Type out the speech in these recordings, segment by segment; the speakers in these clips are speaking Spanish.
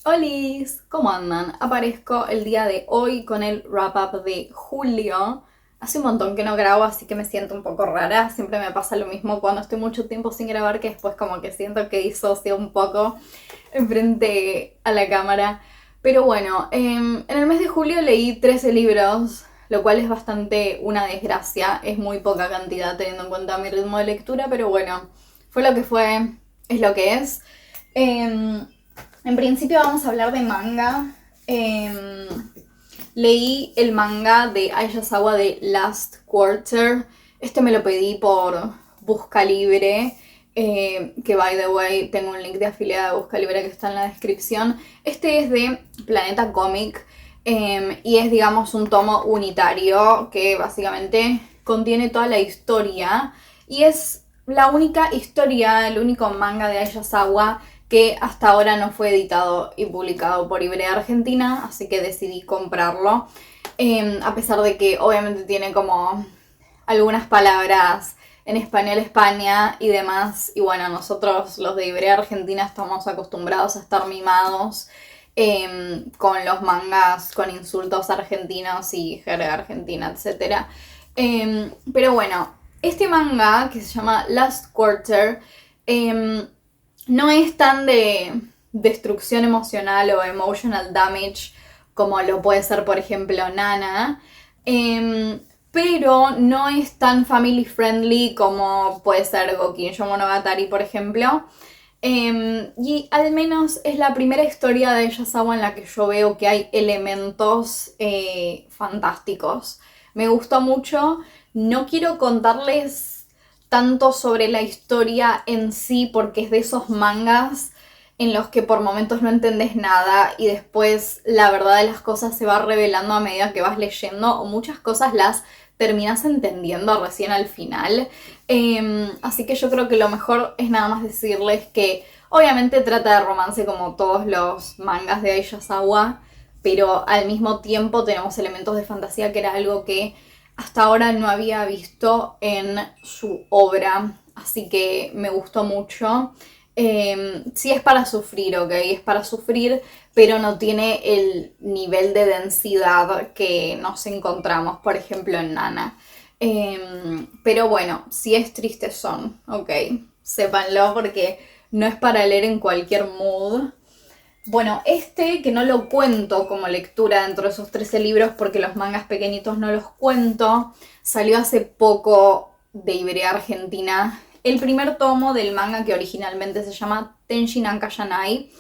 Olis, ¿cómo andan? Aparezco el día de hoy con el wrap-up de julio. Hace un montón que no grabo, así que me siento un poco rara. Siempre me pasa lo mismo cuando estoy mucho tiempo sin grabar, que después como que siento que disocio un poco enfrente a la cámara. Pero bueno, en el mes de julio leí 13 libros, lo cual es bastante una desgracia. Es muy poca cantidad teniendo en cuenta mi ritmo de lectura, pero bueno, fue lo que fue, es lo que es. Em, en principio vamos a hablar de manga. Leí el manga de Aisha Sawa de Last Quarter. Este me lo pedí por Busca Libre. Que by the way, tengo un link de afiliada de Busca Libre que está en la descripción. Este es de Planeta Comic. Y es, digamos, un tomo unitario que básicamente contiene toda la historia. Y es la única historia, el único manga de Aisha Sawa que hasta ahora no fue editado y publicado por Ibrea Argentina, así que decidí comprarlo. A pesar de que obviamente tiene como algunas palabras en español España y demás. Y bueno, nosotros los de Ibrea Argentina estamos acostumbrados a estar mimados con los mangas con insultos argentinos y jerga argentina, etc. Pero bueno, este manga que se llama Last Quarter no es tan de destrucción emocional o emotional damage como lo puede ser, por ejemplo, Nana. Pero no es tan family friendly como puede ser Gokinjo Monogatari, por ejemplo. Y al menos es la primera historia de Yasawa en la que yo veo que hay elementos fantásticos. Me gustó mucho. No quiero contarles tanto sobre la historia en sí, porque es de esos mangas en los que por momentos no entendés nada y después la verdad de las cosas se va revelando a medida que vas leyendo, o muchas cosas las terminas entendiendo recién al final. Así que yo creo que lo mejor es nada más decirles que obviamente trata de romance como todos los mangas de Aisha Sawa, pero al mismo tiempo tenemos elementos de fantasía, que era algo que hasta ahora no había visto en su obra, así que me gustó mucho. Sí es para sufrir, ok, es para sufrir, pero no tiene el nivel de densidad que nos encontramos, por ejemplo, en Nana. Pero bueno, sí es triste son, ok, sépanlo porque no es para leer en cualquier mood. Bueno, este que no lo cuento como lectura dentro de esos 13 libros porque los mangas pequeñitos no los cuento, salió hace poco de Ibrea Argentina el primer tomo del manga que originalmente se llama Tenshi Nanka Yanai,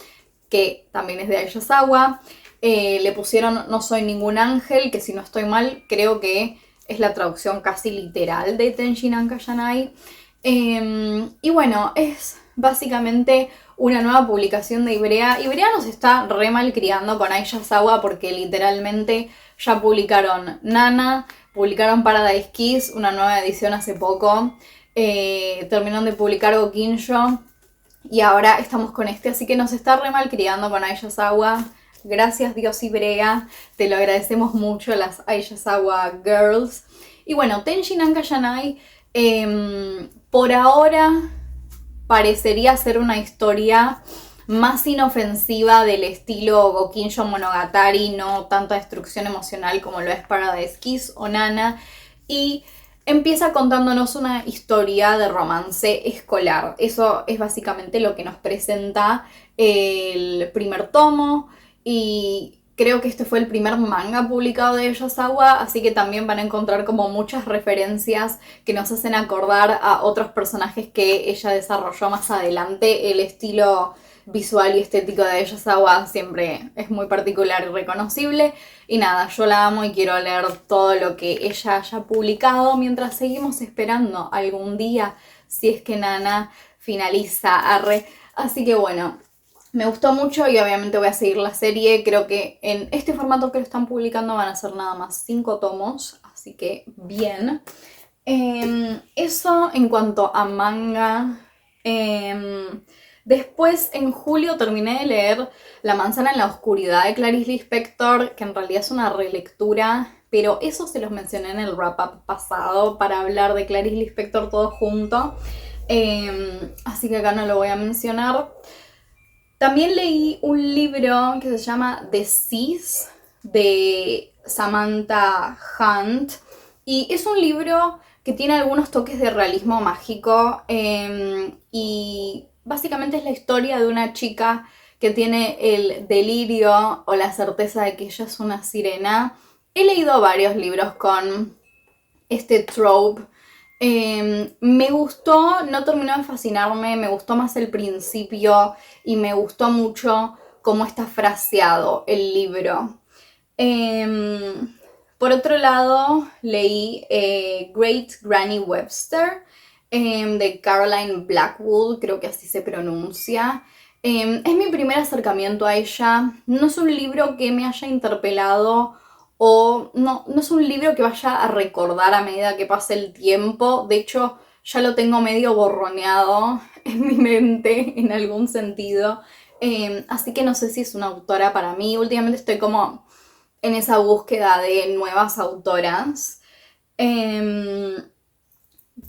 que también es de Aisha Sawa. Le pusieron No soy ningún ángel, que si no estoy mal creo que es la traducción casi literal de Tenshi Nanka Yanai. Y bueno, es básicamente una nueva publicación de Ibrea. Ibrea nos está re mal criando con Aisha Sawa porque literalmente ya publicaron Nana, publicaron Paradise Kiss, una nueva edición hace poco, terminaron de publicar Gokinjo y ahora estamos con este, así que nos está re mal criando con Aisha Sawa. Gracias Dios Ibrea, te lo agradecemos mucho las Aisha Sawa Girls. Y bueno, Tenshi Nanka Yanai por ahora parecería ser una historia más inofensiva del estilo Gokinjo Monogatari, no tanta destrucción emocional como lo es Paradise Kiss o Nana, y empieza contándonos una historia de romance escolar. Eso es básicamente lo que nos presenta el primer tomo, y creo que este fue el primer manga publicado de Yasawa, así que también van a encontrar como muchas referencias que nos hacen acordar a otros personajes que ella desarrolló más adelante. El estilo visual y estético de Yasawa siempre es muy particular y reconocible. Y nada, yo la amo y quiero leer todo lo que ella haya publicado mientras seguimos esperando algún día si es que Nana finaliza. Arre. Así que bueno, me gustó mucho y obviamente voy a seguir la serie. Creo que en este formato que lo están publicando van a ser nada más 5 tomos, así que bien. Eso en cuanto a manga. Después, en julio, terminé de leer La manzana en la oscuridad de Clarice Lispector, que en realidad es una relectura, pero eso se los mencioné en el wrap-up pasado para hablar de Clarice Lispector todo junto. Así que acá no lo voy a mencionar. También leí un libro que se llama The Seas de Samantha Hunt y es un libro que tiene algunos toques de realismo mágico y básicamente es la historia de una chica que tiene el delirio o la certeza de que ella es una sirena. He leído varios libros con este trope. Me gustó, no terminó de fascinarme, me gustó más el principio y me gustó mucho cómo está fraseado el libro. Por otro lado, leí Great Granny Webster de Caroline Blackwood, creo que así se pronuncia. Es mi primer acercamiento a ella. No es un libro que me haya interpelado o no es un libro que vaya a recordar a medida que pase el tiempo. De hecho, ya lo tengo medio borroneado en mi mente en algún sentido. Así que no sé si es una autora para mí. Últimamente estoy como en esa búsqueda de nuevas autoras.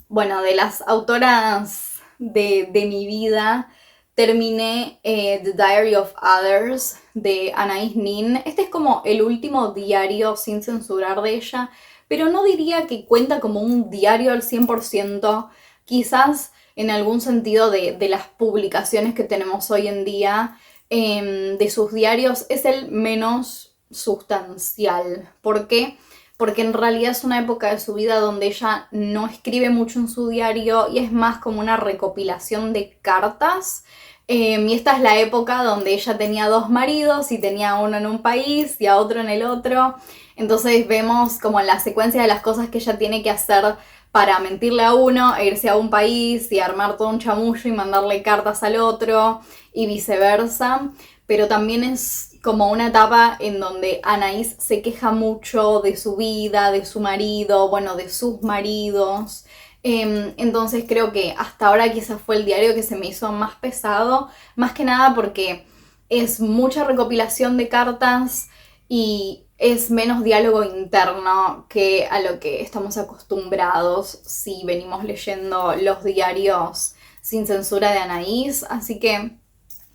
Bueno, de las autoras de mi vida, terminé The Diary of Others de Anaïs Nin. Este es como el último diario sin censurar de ella, pero no diría que cuenta como un diario al 100%, quizás en algún sentido de las publicaciones que tenemos hoy en día, de sus diarios es el menos sustancial. ¿Por qué? Porque en realidad es una época de su vida donde ella no escribe mucho en su diario y es más como una recopilación de cartas. Y esta es la época donde ella tenía dos maridos y tenía uno en un país y a otro en el otro. Entonces vemos como la secuencia de las cosas que ella tiene que hacer para mentirle a uno e irse a un país y armar todo un chamullo y mandarle cartas al otro y viceversa. Pero también es como una etapa en donde Anaïs se queja mucho de su vida, de su marido, bueno, de sus maridos. Entonces creo que hasta ahora quizás fue el diario que se me hizo más pesado, más que nada porque es mucha recopilación de cartas y es menos diálogo interno que a lo que estamos acostumbrados si venimos leyendo los diarios sin censura de Anaïs. Así que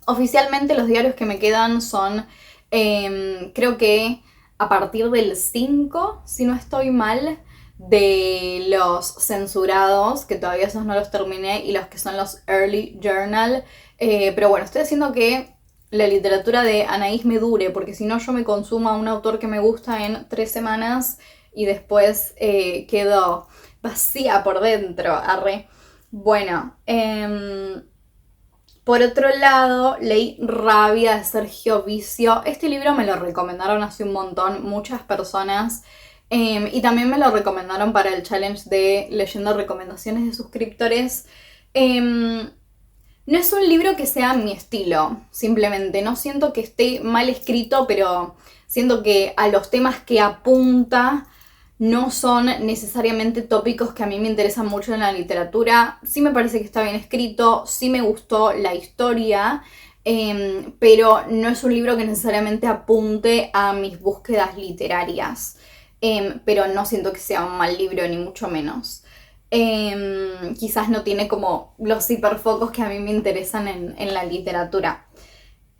oficialmente los diarios que me quedan son, creo que a partir del 5, si no estoy mal, de los censurados, que todavía esos no los terminé, y los que son los early journal. Pero bueno, estoy haciendo que la literatura de Anaïs me dure, porque si no yo me consumo a un autor que me gusta en 3 semanas y después quedo vacía por dentro. Arre. Bueno, por otro lado, leí Rabia de Sergio Vicio. Este libro me lo recomendaron hace un montón, muchas personas. Y también me lo recomendaron para el challenge de leyendo recomendaciones de suscriptores. No es un libro que sea mi estilo, simplemente. No siento que esté mal escrito, pero siento que a los temas que apunta no son necesariamente tópicos que a mí me interesan mucho en la literatura. Sí me parece que está bien escrito, sí me gustó la historia, pero no es un libro que necesariamente apunte a mis búsquedas literarias. Pero no siento que sea un mal libro, ni mucho menos. Quizás no tiene como los hiperfocos que a mí me interesan en la literatura.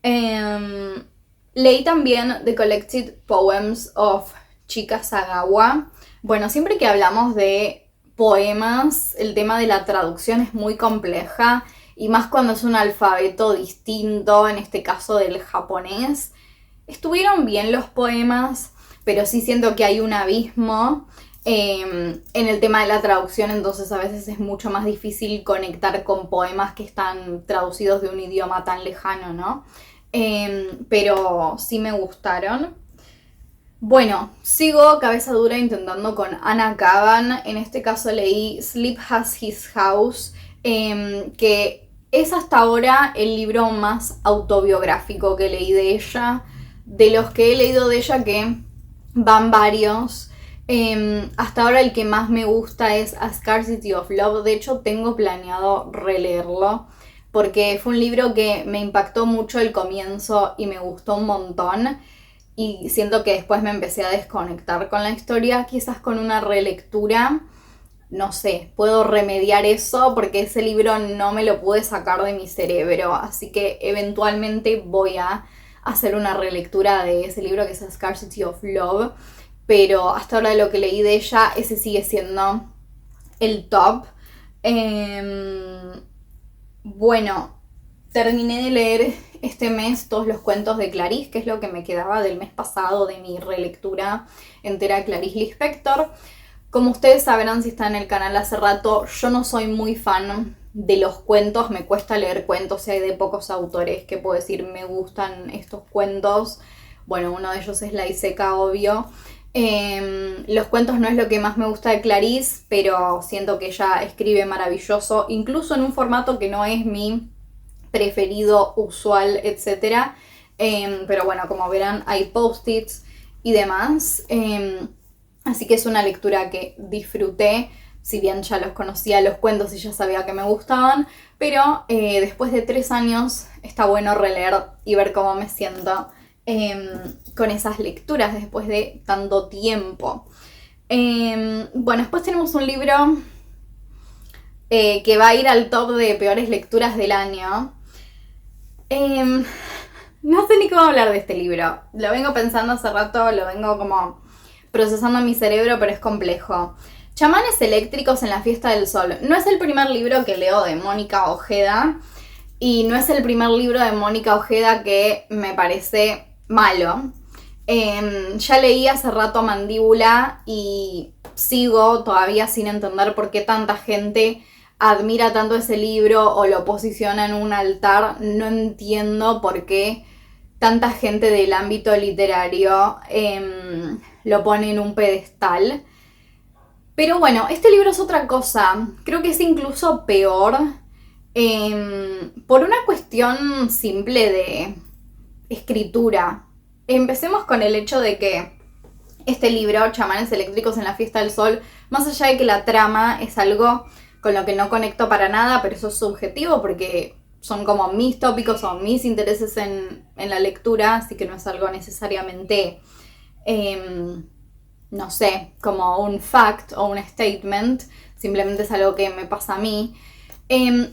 Leí también The Collected Poems of Chika Sagawa. Bueno, siempre que hablamos de poemas, el tema de la traducción es muy compleja y más cuando es un alfabeto distinto, en este caso del japonés. Estuvieron bien los poemas, pero sí siento que hay un abismo en el tema de la traducción, entonces a veces es mucho más difícil conectar con poemas que están traducidos de un idioma tan lejano, ¿no? Pero sí me gustaron. Bueno, sigo cabeza dura intentando con Anna Kavan. En este caso leí Sleep Has His House, que es hasta ahora el libro más autobiográfico que leí de ella. De los que he leído de ella, que van varios. Hasta ahora el que más me gusta es A Scarcity of Love. De hecho, tengo planeado releerlo porque fue un libro que me impactó mucho el comienzo y me gustó un montón. Y siento que después me empecé a desconectar con la historia, quizás con una relectura no sé, puedo remediar eso porque ese libro no me lo pude sacar de mi cerebro. Así que eventualmente voy a hacer una relectura de ese libro que es A Scarcity of Love. Pero hasta ahora de lo que leí de ella, ese sigue siendo el top. Bueno, terminé de leer este mes todos los cuentos de Clarice, que es lo que me quedaba del mes pasado de mi relectura entera de Clarice Lispector. Como ustedes sabrán si están en el canal hace rato, yo no soy muy fan de los cuentos, me cuesta leer cuentos y hay de pocos autores que puedo decir me gustan estos cuentos. Bueno, uno de ellos es La Iseca, obvio. Los cuentos no es lo que más me gusta de Clarice, pero siento que ella escribe maravilloso, incluso en un formato que no es mi preferido, usual, etc. Pero bueno, como verán, hay post-its y demás. Así que es una lectura que disfruté, si bien ya los conocía los cuentos y ya sabía que me gustaban, pero después de 3 años está bueno releer y ver cómo me siento con esas lecturas después de tanto tiempo. Bueno, después tenemos un libro que va a ir al top de peores lecturas del año. No sé ni cómo hablar de este libro. Lo vengo pensando hace rato, lo vengo como procesando en mi cerebro, pero es complejo. Chamanes eléctricos en la fiesta del sol. No es el primer libro que leo de Mónica Ojeda y no es el primer libro de Mónica Ojeda que me parece malo. Ya leí hace rato Mandíbula y sigo todavía sin entender por qué tanta gente admira tanto ese libro o lo posiciona en un altar. No entiendo por qué tanta gente del ámbito literario lo pone en un pedestal. Pero bueno, este libro es otra cosa. Creo que es incluso peor por una cuestión simple de escritura. Empecemos con el hecho de que este libro, Chamanes eléctricos en la fiesta del sol, más allá de que la trama es algo con lo que no conecto para nada, pero eso es subjetivo porque son como mis tópicos o mis intereses en la lectura, así que no es algo necesariamente, no sé, como un fact o un statement, simplemente es algo que me pasa a mí.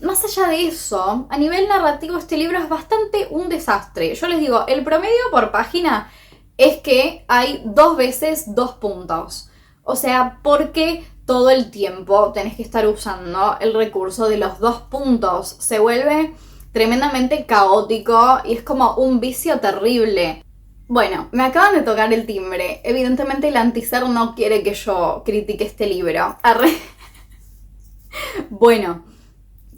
Más allá de eso, a nivel narrativo este libro es bastante un desastre. Yo les digo, el promedio por página es que hay 2 veces 2 puntos. O sea, porque todo el tiempo tenés que estar usando el recurso de los 2 puntos. Se vuelve tremendamente caótico y es como un vicio terrible. Bueno, me acaban de tocar el timbre. Evidentemente el antiser no quiere que yo critique este libro. Bueno,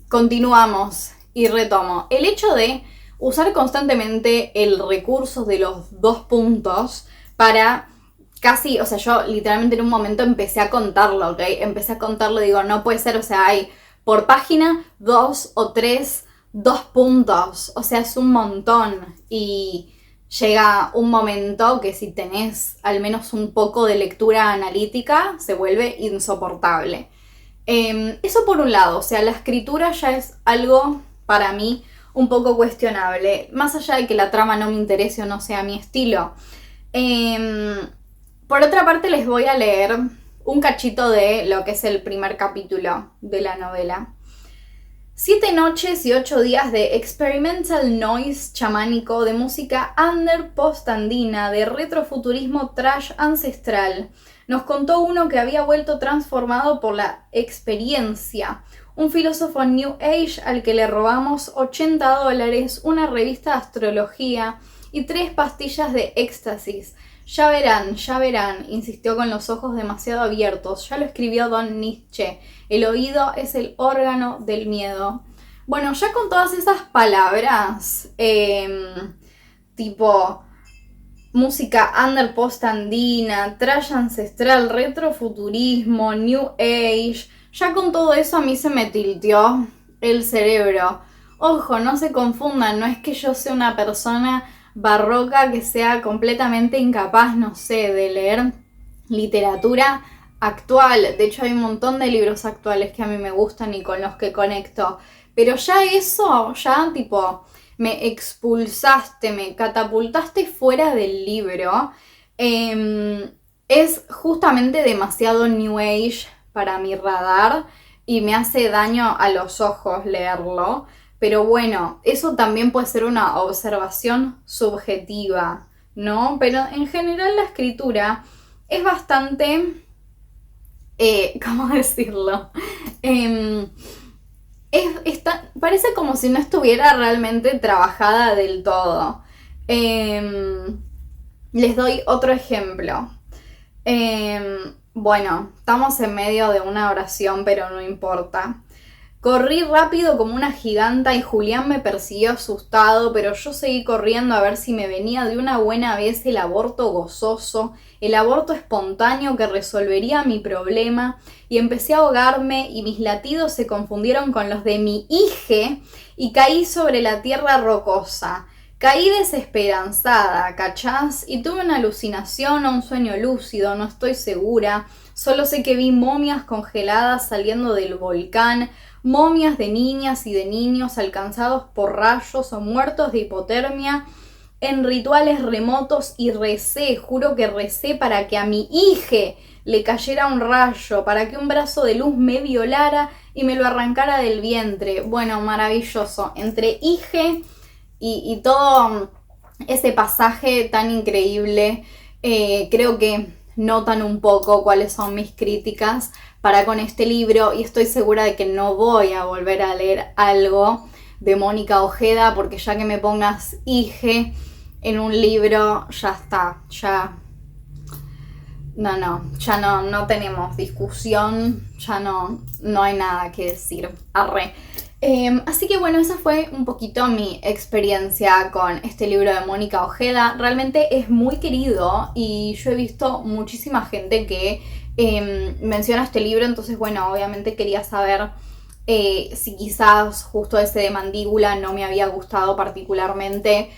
continuamos y retomo. El hecho de usar constantemente el recurso de los 2 puntos para casi, o sea, yo literalmente en un momento empecé a contarlo, ¿ok? Empecé a contarlo y digo, no puede ser, o sea, hay por página 2 o 3, 2 puntos, o sea, es un montón. Y llega un momento que si tenés al menos un poco de lectura analítica, se vuelve insoportable. Eso por un lado, o sea, la escritura ya es algo para mí un poco cuestionable, más allá de que la trama no me interese o no sea mi estilo. Por otra parte les voy a leer un cachito de lo que es el primer capítulo de la novela. 7 noches y 8 días de experimental noise chamánico, de música under post-andina, de retrofuturismo trash ancestral. Nos contó uno que había vuelto transformado por la experiencia. Un filósofo New Age al que le robamos $80, una revista de astrología y 3 pastillas de éxtasis. Ya verán, insistió con los ojos demasiado abiertos. Ya lo escribió Don Nietzsche. El oído es el órgano del miedo. Bueno, ya con todas esas palabras, tipo música under post andina, trash ancestral, retrofuturismo, new age, ya con todo eso a mí se me tilteó el cerebro. Ojo, no se confundan, no es que yo sea una persona barroca que sea completamente incapaz, no sé, de leer literatura actual. De hecho hay un montón de libros actuales que a mí me gustan y con los que conecto. Pero ya eso, ya tipo, me expulsaste, me catapultaste fuera del libro. Es justamente demasiado New Age para mi radar y me hace daño a los ojos leerlo. Pero bueno, eso también puede ser una observación subjetiva, ¿no? Pero en general la escritura es bastante... ¿cómo decirlo? Em, parece como si no estuviera realmente trabajada del todo. Les doy otro ejemplo. Bueno, estamos en medio de una oración, pero no importa. Corrí rápido como una giganta y Julián me persiguió asustado, pero yo seguí corriendo a ver si me venía de una buena vez el aborto gozoso, el aborto espontáneo que resolvería mi problema, y empecé a ahogarme y mis latidos se confundieron con los de mi hija y caí sobre la tierra rocosa. Caí desesperanzada, ¿cachás? Y tuve una alucinación o un sueño lúcido, no estoy segura. Solo sé que vi momias congeladas saliendo del volcán, momias de niñas y de niños alcanzados por rayos o muertos de hipotermia en rituales remotos y recé, juro que recé para que a mi hija le cayera un rayo, para que un brazo de luz me violara y me lo arrancara del vientre. Bueno, maravilloso. Entre hija y todo ese pasaje tan increíble, creo que notan un poco cuáles son mis críticas para con este libro y estoy segura de que no voy a volver a leer algo de Mónica Ojeda porque ya que me pongas hije en un libro, ya está, ya no tenemos discusión, ya no hay nada que decir, arre. Así que bueno, esa fue un poquito mi experiencia con este libro de Mónica Ojeda. Realmente es muy querido y yo he visto muchísima gente que menciona este libro, entonces bueno, obviamente quería saber si quizás justo ese de Mandíbula no me había gustado particularmente,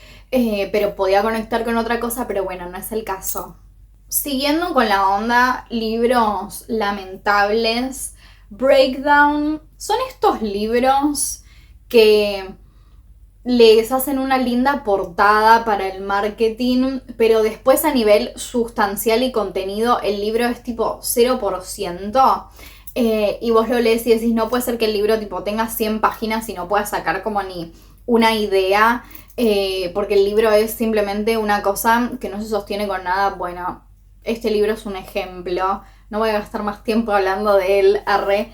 pero podía conectar con otra cosa, pero bueno, no es el caso. Siguiendo con la onda libros lamentables, Breakdown son estos libros que les hacen una linda portada para el marketing, pero después a nivel sustancial y contenido el libro es tipo 0%. Y vos lo lees y decís, no puede ser que el libro tipo tenga 100 páginas y no pueda sacar como ni una idea, porque el libro es simplemente una cosa que no se sostiene con nada. Bueno, este libro es un ejemplo. No voy a gastar más tiempo hablando de él, arre.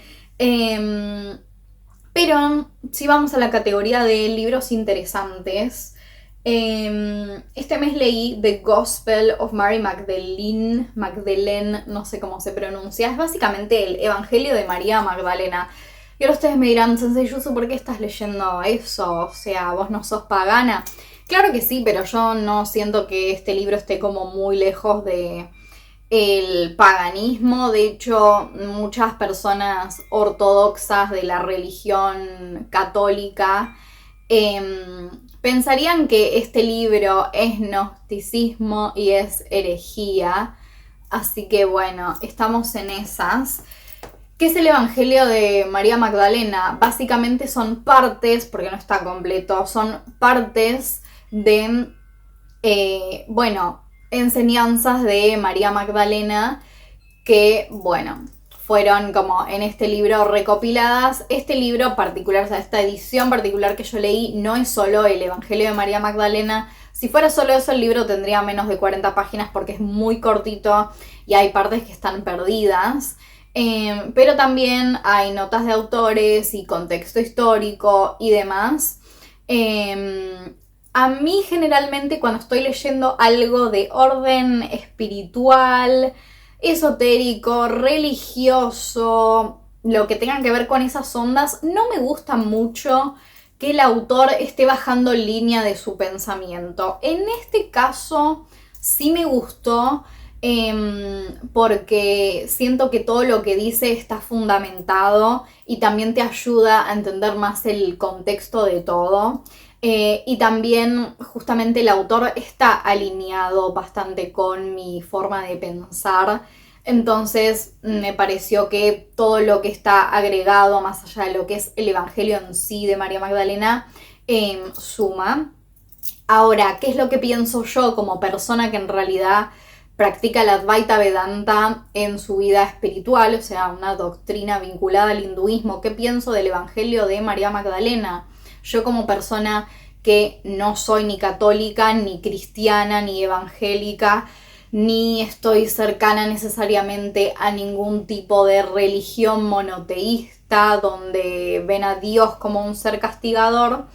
Pero si vamos a la categoría de libros interesantes, este mes leí The Gospel of Mary Magdalene, no sé cómo se pronuncia. Es básicamente el Evangelio de María Magdalena. Y ahora ustedes me dirán, Sensei Yuzu, ¿por qué estás leyendo eso? O sea, ¿vos no sos pagana? Claro que sí, pero yo no siento que este libro esté como muy lejos de el paganismo. De hecho, muchas personas ortodoxas de la religión católica pensarían que este libro es gnosticismo y es herejía. Así que bueno, estamos en esas. ¿Qué es el Evangelio de María Magdalena? Básicamente son partes, porque no está completo, son partes de, enseñanzas de María Magdalena que, bueno, fueron como en este libro recopiladas. Este libro particular, o sea, esta edición particular que yo leí no es solo el Evangelio de María Magdalena. Si fuera solo eso, el libro tendría menos de 40 páginas porque es muy cortito y hay partes que están perdidas. Pero también hay notas de autores y contexto histórico y demás. A mí generalmente cuando estoy leyendo algo de orden espiritual, esotérico, religioso, lo que tenga que ver con esas ondas, no me gusta mucho que el autor esté bajando línea de su pensamiento. En este caso sí me gustó porque siento que todo lo que dice está fundamentado y también te ayuda a entender más el contexto de todo. Y también justamente el autor está alineado bastante con mi forma de pensar. Entonces me pareció que todo lo que está agregado, más allá de lo que es el Evangelio en sí de María Magdalena, suma. Ahora, ¿qué es lo que pienso yo como persona que en realidad practica el Advaita Vedanta en su vida espiritual, o sea, una doctrina vinculada al hinduismo. ¿Qué pienso del Evangelio de María Magdalena? Yo como persona que no soy ni católica, ni cristiana, ni evangélica, ni estoy cercana necesariamente a ningún tipo de religión monoteísta donde ven a Dios como un ser castigador.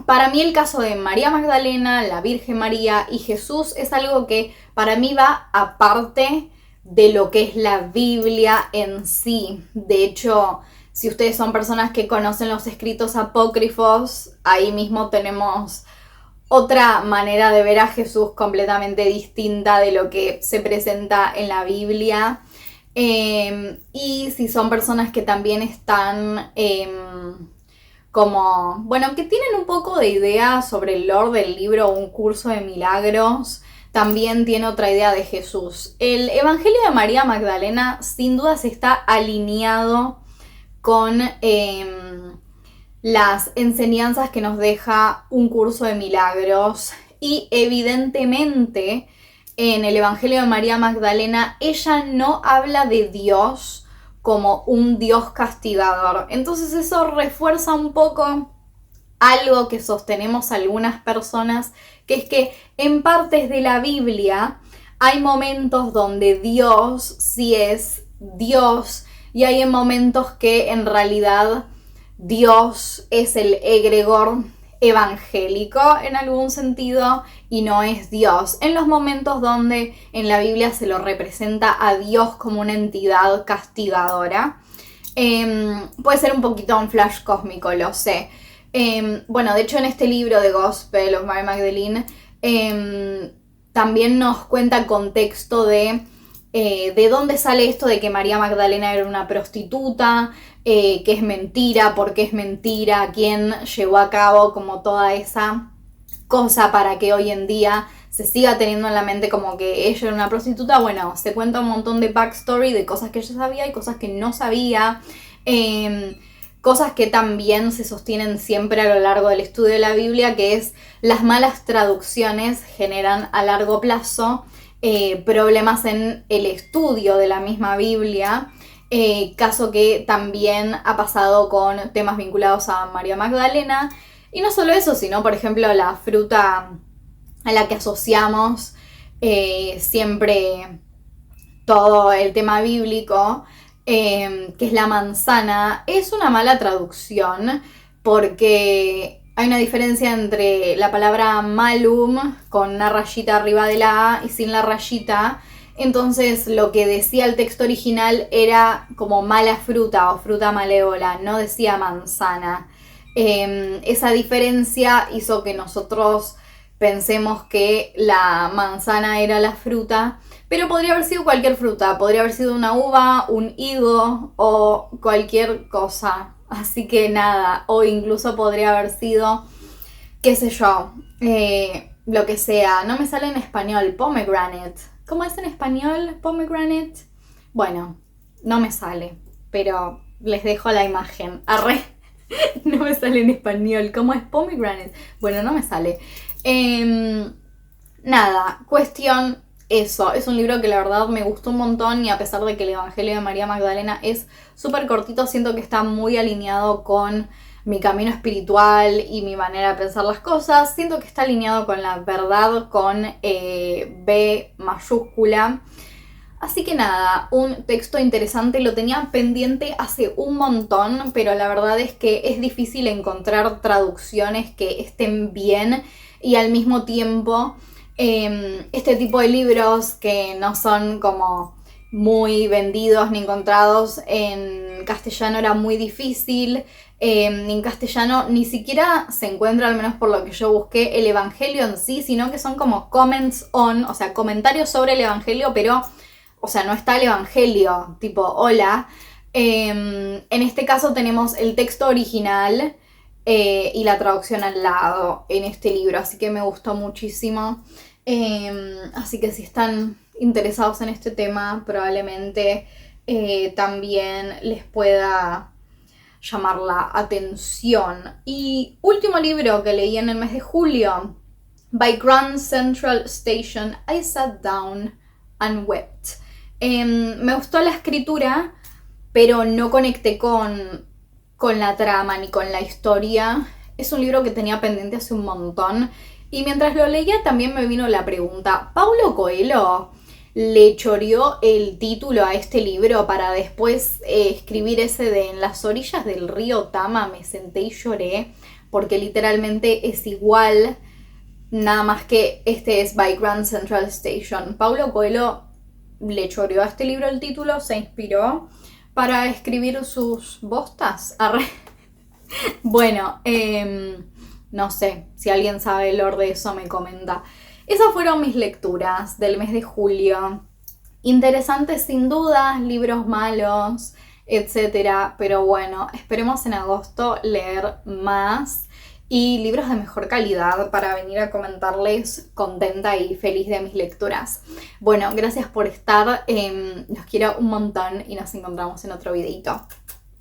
Para mí el caso de María Magdalena, la Virgen María y Jesús es algo que para mí va aparte de lo que es la Biblia en sí. De hecho, si ustedes son personas que conocen los escritos apócrifos, ahí mismo tenemos otra manera de ver a Jesús completamente distinta de lo que se presenta en la Biblia. Y si son personas que también están como, bueno, que tienen un poco de idea sobre el lore del libro Un curso de milagros, también tiene otra idea de Jesús. El Evangelio de María Magdalena sin dudas está alineado con las enseñanzas que nos deja Un curso de milagros, y evidentemente en el Evangelio de María Magdalena ella no habla de Dios como un Dios castigador. Entonces eso refuerza un poco algo que sostenemos algunas personas, que es que en partes de la Biblia hay momentos donde Dios sí es Dios y hay momentos que en realidad Dios es el egregor evangélico en algún sentido y no es Dios. En los momentos donde en la Biblia se lo representa a Dios como una entidad castigadora. Puede ser un poquito un flash cósmico, lo sé. Bueno, de hecho en este libro de Gospel of Mary Magdalene también nos cuenta el contexto de dónde sale esto de que María Magdalena era una prostituta, que es mentira, por qué es mentira, quién llevó a cabo como toda esa cosa para que hoy en día se siga teniendo en la mente como que ella era una prostituta. Bueno, se cuenta un montón de backstory, de cosas que ella sabía y cosas que no sabía, cosas que también se sostienen siempre a lo largo del estudio de la Biblia, que es las malas traducciones generan a largo plazo problemas en el estudio de la misma Biblia. Caso que también ha pasado con temas vinculados a María Magdalena. Y no solo eso, sino por ejemplo la fruta a la que asociamos siempre todo el tema bíblico, que es la manzana, es una mala traducción porque hay una diferencia entre la palabra malum con una rayita arriba de la A y sin la rayita. Entonces lo que decía el texto original era como mala fruta o fruta malévola, no decía manzana. Esa diferencia hizo que nosotros pensemos que la manzana era la fruta, pero podría haber sido cualquier fruta, podría haber sido una uva, un higo o cualquier cosa. Así que nada, o incluso podría haber sido, qué sé yo, lo que sea. No me sale en español, pomegranate. ¿Cómo es en español pomegranate? Bueno, no me sale, pero les dejo la imagen. Arre, no me sale en español. ¿Cómo es pomegranate? Bueno, no me sale. Nada, cuestión eso. Es un libro que la verdad me gustó un montón y a pesar de que el Evangelio de María Magdalena es súper cortito, siento que está muy alineado con mi camino espiritual y mi manera de pensar las cosas. Siento que está alineado con la verdad con B mayúscula. Así que nada, un texto interesante, lo tenía pendiente hace un montón, pero la verdad es que es difícil encontrar traducciones que estén bien y al mismo tiempo este tipo de libros que no son como muy vendidos ni encontrados en castellano era muy difícil. En castellano ni siquiera se encuentra, al menos por lo que yo busqué, el Evangelio en sí, sino que son como comments on, o sea, comentarios sobre el Evangelio, pero, o sea, no está el Evangelio, tipo, hola. En este caso tenemos el texto original y la traducción al lado en este libro, así que me gustó muchísimo. Así que si están interesados en este tema, probablemente también les pueda llamar la atención. Y último libro que leí en el mes de julio, By Grand Central Station, I sat down and wept. Me gustó la escritura, pero no conecté con la trama ni con la historia. Es un libro que tenía pendiente hace un montón. Y mientras lo leía también me vino la pregunta, ¿Paulo Coelho le choreó el título a este libro para después escribir ese de En las orillas del río Tama me senté y lloré? Porque literalmente es igual, nada más que este es By Grand Central Station. Paulo Coelho le choreó a este libro el título, se inspiró para escribir sus bostas. Bueno, no sé, si alguien sabe el lore de eso me comenta. Esas fueron mis lecturas del mes de julio. Interesantes sin duda, libros malos, etc. Pero bueno, esperemos en agosto leer más y libros de mejor calidad para venir a comentarles contenta y feliz de mis lecturas. Bueno, gracias por estar, los quiero un montón y nos encontramos en otro videito.